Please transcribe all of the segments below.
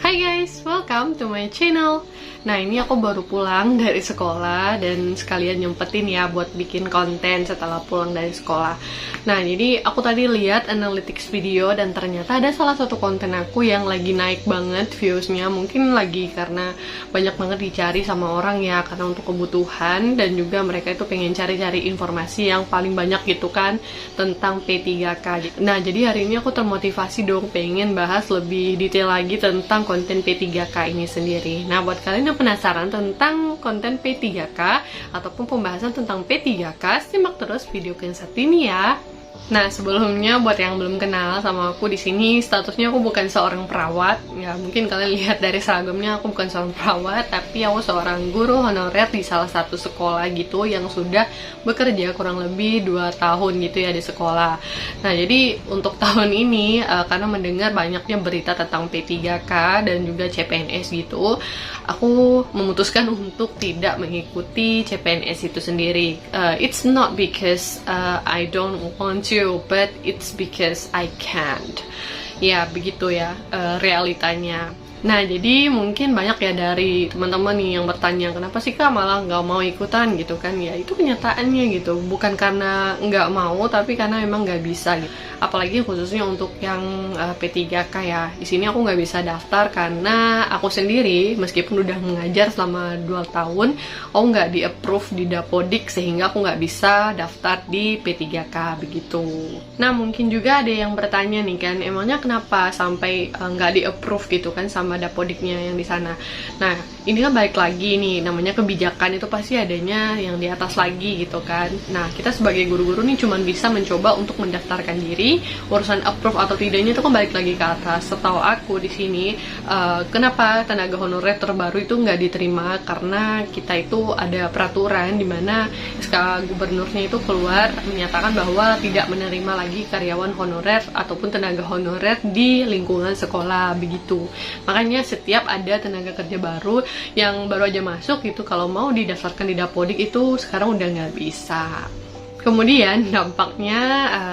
Hai guys, welcome to my channel. Nah, ini aku baru pulang dari sekolah dan sekalian nyempetin ya buat bikin konten setelah pulang dari sekolah. Nah, jadi aku tadi lihat analytics video dan ternyata ada salah satu konten aku yang lagi naik banget viewsnya. Mungkin lagi karena banyak banget dicari sama orang ya, karena untuk kebutuhan dan juga mereka itu pengen cari-cari informasi yang paling banyak gitu kan tentang P3K. Nah, jadi hari ini aku termotivasi dong pengen bahas lebih detail lagi tentang konten P3K ini sendiri. Nah, buat kalian yang penasaran tentang konten P3K ataupun pembahasan tentang P3K, simak terus video yang satu ini ya. Nah, sebelumnya buat yang belum kenal sama aku, di sini statusnya aku bukan seorang perawat. Ya, mungkin kalian lihat dari seragamnya aku bukan seorang perawat, tapi aku seorang guru honorer di salah satu sekolah gitu yang sudah bekerja kurang lebih 2 tahun gitu ya di sekolah. Nah, jadi untuk tahun ini karena mendengar banyaknya berita tentang P3K dan juga CPNS gitu, aku memutuskan untuk tidak mengikuti CPNS itu sendiri. It's not because I don't want to, but it's because I can't. Ya, begitu ya realitanya. Nah, jadi mungkin banyak ya dari teman-teman nih yang bertanya, kenapa sih Kak malah nggak mau ikutan gitu kan? Ya, itu kenyataannya gitu. Bukan karena nggak mau, tapi karena memang nggak bisa gitu. Apalagi khususnya untuk yang P3K ya. Di sini aku nggak bisa daftar karena aku sendiri, meskipun udah mengajar selama 2 tahun, aku nggak di-approve di Dapodik, sehingga aku nggak bisa daftar di P3K begitu. Nah, mungkin juga ada yang bertanya nih kan, emangnya kenapa sampai nggak di-approve gitu kan sama Dapodiknya yang di sana. Nah, ini kan balik lagi nih, namanya kebijakan itu pasti adanya yang di atas lagi gitu kan. Nah, kita sebagai guru-guru nih cuma bisa mencoba untuk mendaftarkan diri. Urusan approve atau tidaknya itu kan balik lagi ke atas. Setahu aku di sini, kenapa tenaga honorer terbaru itu nggak diterima, karena kita itu ada peraturan di mana SK gubernurnya itu keluar menyatakan bahwa tidak menerima lagi karyawan honorer ataupun tenaga honorer di lingkungan sekolah begitu. Makanya setiap ada tenaga kerja baru yang baru aja masuk gitu, kalau mau didaftarkan di Dapodik itu sekarang udah nggak bisa. Kemudian dampaknya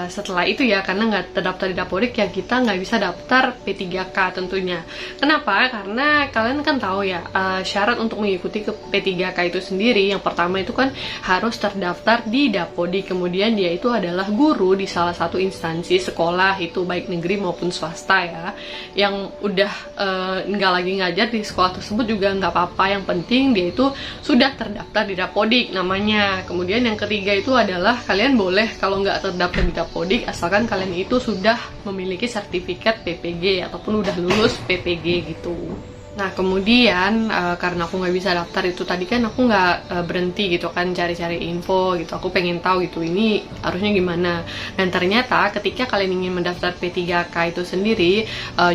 setelah itu ya, karena nggak terdaftar di Dapodik ya kita nggak bisa daftar P3K tentunya. Kenapa? Karena kalian kan tahu ya, syarat untuk mengikuti ke P3K itu sendiri, yang pertama itu kan harus terdaftar di Dapodik. Kemudian dia itu adalah guru di salah satu instansi sekolah, itu baik negeri maupun swasta ya, yang udah nggak lagi ngajar di sekolah tersebut juga nggak apa-apa, yang penting dia itu sudah terdaftar di Dapodik namanya. Kemudian yang ketiga itu adalah kalian boleh kalau nggak terdaftar di Dapodik, asalkan kalian itu sudah memiliki sertifikat PPG ataupun udah lulus PPG gitu. Nah, kemudian karena aku nggak bisa daftar itu tadi kan aku nggak berhenti gitu kan cari-cari info gitu. Aku pengen tahu gitu ini harusnya gimana. Dan ternyata ketika kalian ingin mendaftar P3K itu sendiri,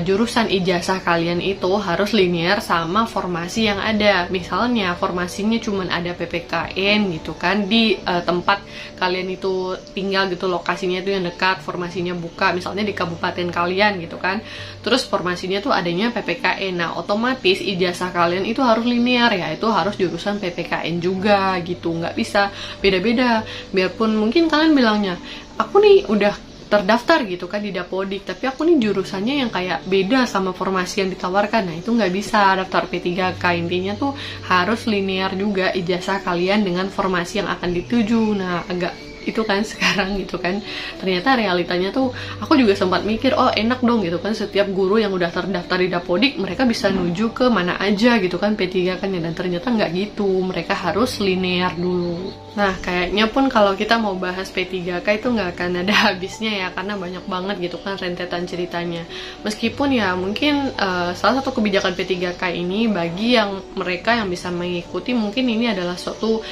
jurusan ijazah kalian itu harus linear sama formasi yang ada. Misalnya formasinya cuma ada PPKN gitu kan di tempat kalian itu tinggal gitu, lokasinya itu yang dekat, formasinya buka misalnya di kabupaten kalian gitu kan. Terus formasinya tuh adanya PPKN. Nah, otomatis ijazah kalian itu harus linear ya, itu harus jurusan PPKN juga gitu, nggak bisa beda-beda. Biarpun mungkin kalian bilangnya, aku nih udah terdaftar gitu kan di Dapodik, tapi aku nih jurusannya yang kayak beda sama formasi yang ditawarkan. Nah, itu nggak bisa daftar P3K. Intinya tuh harus linear juga ijazah kalian dengan formasi yang akan dituju. Nah, agak itu kan sekarang gitu kan, ternyata realitanya tuh aku juga sempat mikir, oh enak dong gitu kan, setiap guru yang udah terdaftar di Dapodik mereka bisa nuju ke mana aja gitu kan P3K kan ya. Dan ternyata nggak gitu, mereka harus linear dulu. Nah, kayaknya pun kalau kita mau bahas P3K itu nggak akan ada habisnya ya, karena banyak banget gitu kan rentetan ceritanya. Meskipun ya mungkin salah satu kebijakan P3K ini bagi yang mereka yang bisa mengikuti, mungkin ini adalah suatu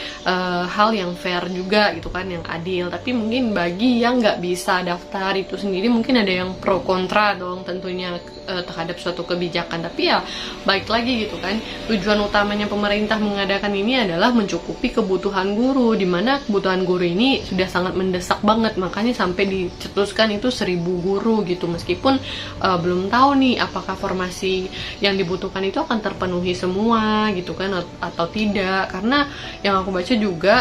hal yang fair juga gitu kan, yang adil. Tapi mungkin bagi yang nggak bisa daftar itu sendiri, mungkin ada yang pro kontra dong tentunya terhadap suatu kebijakan. Tapi ya baik lagi gitu kan, tujuan utamanya pemerintah mengadakan ini adalah mencukupi kebutuhan guru, dimana kebutuhan guru ini sudah sangat mendesak banget, makanya sampai dicetuskan itu 1000 guru gitu. Meskipun belum tahu nih apakah formasi yang dibutuhkan itu akan terpenuhi semua gitu kan atau tidak, karena yang aku baca juga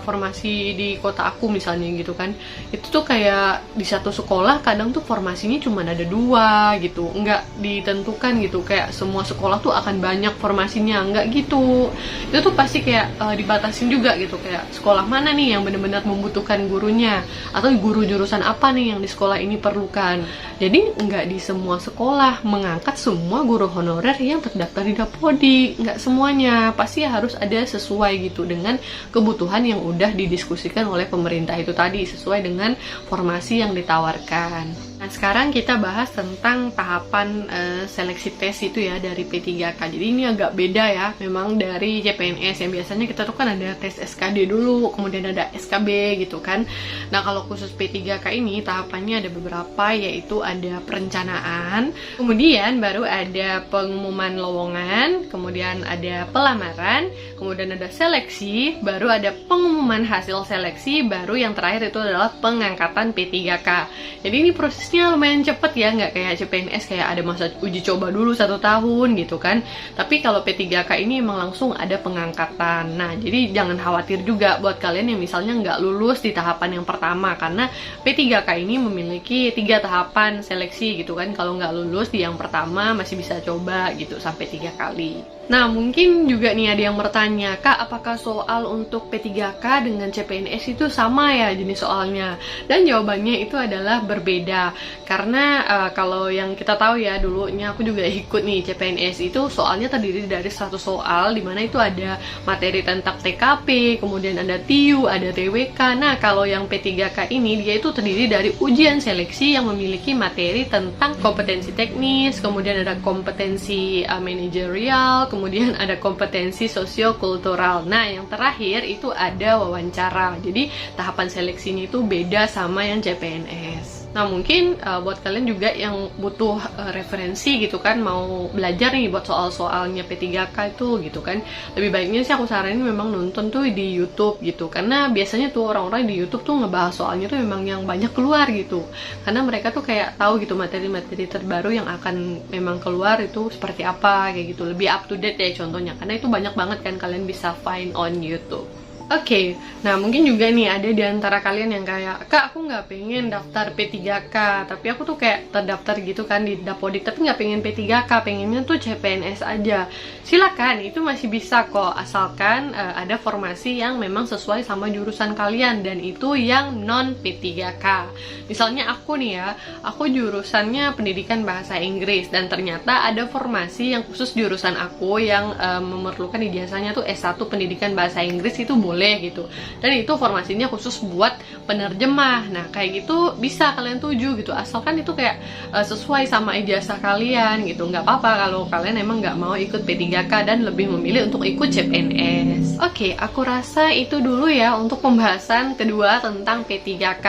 formasi di kota aku aku misalnya gitu kan, itu tuh kayak di satu sekolah kadang tuh formasinya cuma ada 2 gitu, nggak ditentukan gitu, kayak semua sekolah tuh akan banyak formasinya, nggak gitu. Itu tuh pasti kayak dibatasin juga gitu, kayak sekolah mana nih yang benar-benar membutuhkan gurunya, atau guru jurusan apa nih yang di sekolah ini perlukan. Jadi nggak di semua sekolah mengangkat semua guru honorer yang terdaftar di Dapodi, nggak semuanya, pasti harus ada sesuai gitu dengan kebutuhan yang udah didiskusikan oleh pemerintah itu tadi, sesuai dengan formasi yang ditawarkan. Nah, sekarang kita bahas tentang tahapan seleksi tes itu ya dari P3K. Jadi ini agak beda ya, memang dari CPNS yang biasanya kita tuh kan ada tes SKD dulu, kemudian ada SKB gitu kan. Nah, kalau khusus P3K ini tahapannya ada beberapa, yaitu ada perencanaan, kemudian baru ada pengumuman lowongan, kemudian ada pelamaran, kemudian ada seleksi, baru ada pengumuman hasil seleksi, baru yang terakhir itu adalah pengangkatan P3K. Jadi ini prosesnya lumayan cepet ya, nggak kayak CPNS kayak ada masa uji coba dulu 1 tahun gitu kan. Tapi kalau P3K ini emang langsung ada pengangkatan. Nah, jadi jangan khawatir juga buat kalian yang misalnya nggak lulus di tahapan yang pertama, karena P3K ini memiliki 3 tahapan seleksi gitu kan. Kalau nggak lulus di yang pertama masih bisa coba gitu sampai 3 kali. Nah, mungkin juga nih ada yang bertanya, Kak, apakah soal untuk P3K dengan CPNS itu sama ya jenis soalnya? Dan jawabannya itu adalah berbeda. Karena kalau yang kita tahu ya, dulunya aku juga ikut nih CPNS, itu soalnya terdiri dari 100 soal, dimana itu ada materi tentang TKP, kemudian ada TIU, ada TWK. Nah, kalau yang P3K ini, dia itu terdiri dari ujian seleksi yang memiliki materi tentang kompetensi teknis, kemudian ada kompetensi manajerial, kemudian ada kompetensi sosiokultural. Nah, yang terakhir itu ada wawancara. Jadi, tahapan seleksinya itu beda sama yang CPNS. Nah, mungkin buat kalian juga yang butuh referensi gitu kan, mau belajar nih buat soal-soalnya P3K itu gitu kan, lebih baiknya sih aku saranin memang nonton tuh di YouTube gitu, karena biasanya tuh orang-orang di YouTube tuh ngebahas soalnya tuh memang yang banyak keluar gitu, karena mereka tuh kayak tahu gitu materi-materi terbaru yang akan memang keluar itu seperti apa kayak gitu, lebih up to date ya contohnya, karena itu banyak banget kan kalian bisa find on YouTube. Oke, nah mungkin juga nih ada di antara kalian yang kayak, Kak, aku nggak pengen daftar P3K, tapi aku tuh kayak terdaftar gitu kan di Dapodi, tapi nggak pengen P3K, pengennya tuh CPNS aja. Silakan, itu masih bisa kok, asalkan ada formasi yang memang sesuai sama jurusan kalian, dan itu yang non P3K. Misalnya aku nih ya, aku jurusannya pendidikan bahasa Inggris, dan ternyata ada formasi yang khusus jurusan aku yang memerlukan ijazahnya tuh S1 pendidikan bahasa Inggris, itu boleh gitu, dan itu formasinya khusus buat penerjemah. Nah, kayak gitu bisa kalian tuju gitu, asalkan itu kayak sesuai sama ijazah kalian gitu. Nggak apa-apa kalau kalian emang nggak mau ikut P3K dan lebih memilih untuk ikut CPNS. Oke, aku rasa itu dulu ya untuk pembahasan kedua tentang P3K.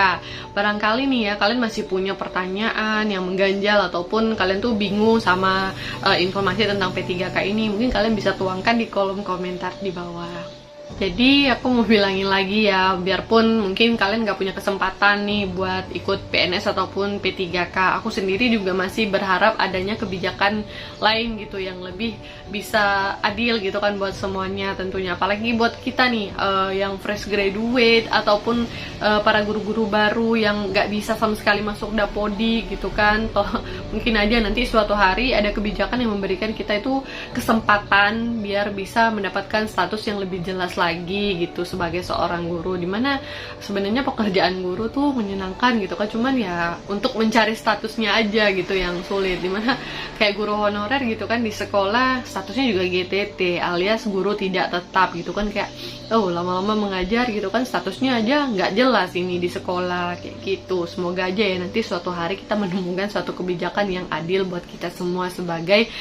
Barangkali nih ya kalian masih punya pertanyaan yang mengganjal, ataupun kalian tuh bingung sama informasi tentang P3K ini, mungkin kalian bisa tuangkan di kolom komentar di bawah. Jadi aku mau bilangin lagi ya, biarpun mungkin kalian gak punya kesempatan nih buat ikut PNS ataupun P3K, aku sendiri juga masih berharap adanya kebijakan lain gitu yang lebih bisa adil gitu kan buat semuanya tentunya. Apalagi buat kita nih yang fresh graduate ataupun para guru-guru baru yang gak bisa sama sekali masuk Dapodi gitu kan. Toh mungkin aja nanti suatu hari ada kebijakan yang memberikan kita itu kesempatan biar bisa mendapatkan status yang lebih jelas lagi gitu sebagai seorang guru, dimana sebenarnya pekerjaan guru tuh menyenangkan gitu kan, cuman ya untuk mencari statusnya aja gitu yang sulit, dimana kayak guru honorer gitu kan di sekolah statusnya juga GTT alias guru tidak tetap gitu kan, kayak lama-lama mengajar gitu kan statusnya aja nggak jelas ini di sekolah kayak gitu. Semoga aja ya nanti suatu hari kita menemukan suatu kebijakan yang adil buat kita semua sebagai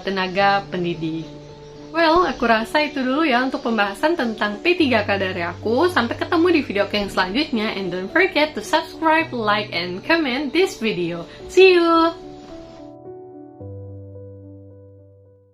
tenaga pendidik. Well, aku rasa itu dulu ya untuk pembahasan tentang P3K dari aku. Sampai ketemu di video yang selanjutnya. And don't forget to subscribe, like, and comment this video. See you!